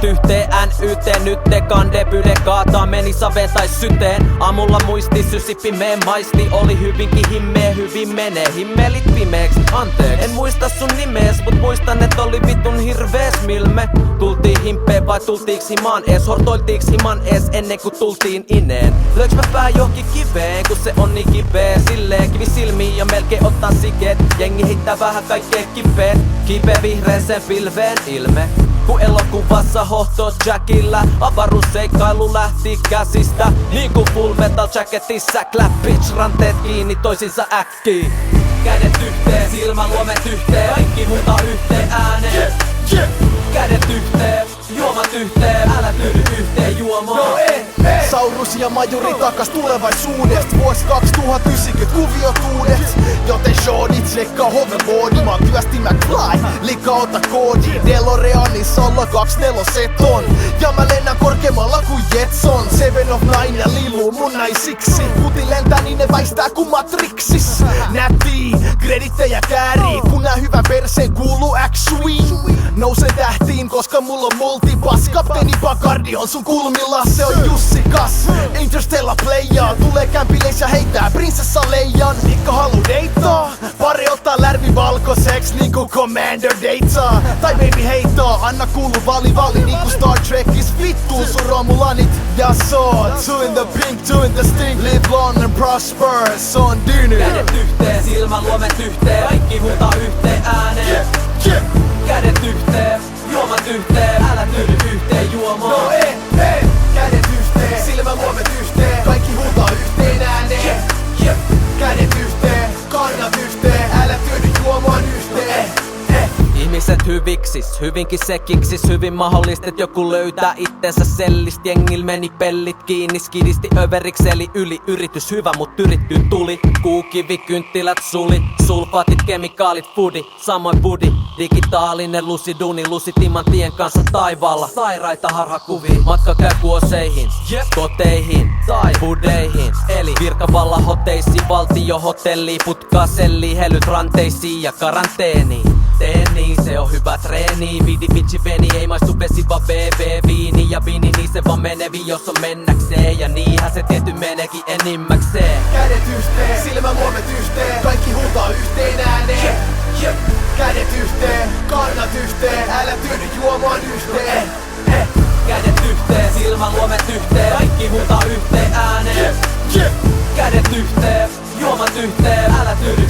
Kädet yhteen, NYT, nyt te kandepyde kaataa, meni saveen tai syteen. Aamulla muisti sysi pimeen maisti, oli hyvinkin himmeä, hyvin menee. Himmelit pimeeks, anteeks. En muista sun nimees, mut muistan et oli vitun hirvees milme. Tultiin himpeen vai tultiiks himaan ees, hortoiltiiks himan ees ennen kuin tultiin ineen. Löiks mä pää johonkin kiveen, kun se on niin kipeä. Silleen kivi silmiin ja melkein ottaa sikeet. Jengi heittää vähän kaikkea kipeet. Kipe vihreeseen pilveen ilme. Kun elokuvassa hohto Jackillä avaruusseikkailu lähti käsistä. Niinku Full Metal Jacketissa. Clap bitch, ranteet kiinni toisinsa äkkii. Kädet yhteen, silmäluomet yhteen, kaikki huutaa yhteen ääneen. Kädet yhteen, juomat yhteen, älä tyydy yhteen juomaan. No ei. Saurus ja majuri takas tulevaisuudest. Vuosi 2090 kuviot uudet. Joten shortit tsekkaa hoverboardi. Mä oon Työsti McFly, lika ota koodi. DeLoreanissa olla 24 on. Ja mä lennän korkeammalla kuin Jetson. 7 of 9 ja liluu mun naisiksi. Kuti lentää niin ne väistää kuin Matrixis. Nätii, kredittejä käärii. Kun nää hyvän perseen kuuluu actually. Nousen tähtiin koska mulla on multipass. Kapteeni Bacardi on sun kulmilla, se on Jussi Kas. Interstellar playaa, tulee kämpileis ja heittää prinsessa Leijan. Nikka halu deittaa, pari ottaa lärvi valkoseks niinku Commander Data. Tai baby heittaa, anna kuulu vali niinku Star Trekis. Vittuu sun romulanit ja soo. Two in the pink, two in the stink. Live long and prosper, se on dyny. Kädet yhteen, silmäluomet yhteen, kaikki huutaa yhteen ääneen. Kädet yhteen, juomat yhteen, älä tyydy yhteen juomaan. No ei. Kädet yhteen, silmäluomet yhteen, kaikki huutaa yhteen ääneen. Kädet yhteen, kannat yhteen, älä tyydy juomaan yhteen. Ihmiset hyviksis, hyvinkin sekiksis. Hyvin mahdollista, et joku löytää itsensä sellist. Jengil meni pellit kiinni, skidisti överiksi eli yli. Yritys hyvä, mut yrittyy tuli. Kuukivi, kynttilät, sulit, sulfaatit, kemikaalit, foodi. Samoin budi, digitaalinen lusiduni. Lusitimantien kanssa taivaalla. Sairaita harhakuvia, matka käy kuoseihin, koteihin tai budeihin. Eli virkavalla hoteisiin, valtiohotelliin, putkaselliin, helyt ranteisiin ja karanteeniin. Tee niin, se on hyvä treeni. Vidi vitsi veni, ei maistu vesi vaan BB. Viini ja vini, niin se vaan menevi jos on mennäkseen. Ja niinhän se tietty meneekin enimmäkseen. Kädet yhteen, silmäluomet yhteen, kaikki huutaa yhteen ääneen. Kädet yhteen, kannat yhteen, älä tyydy juomaan yhteen. Kädet yhteen, silmäluomet yhteen, kaikki huutaa yhteen ääneen. Kädet yhteen, juomat yhteen, älä tyydy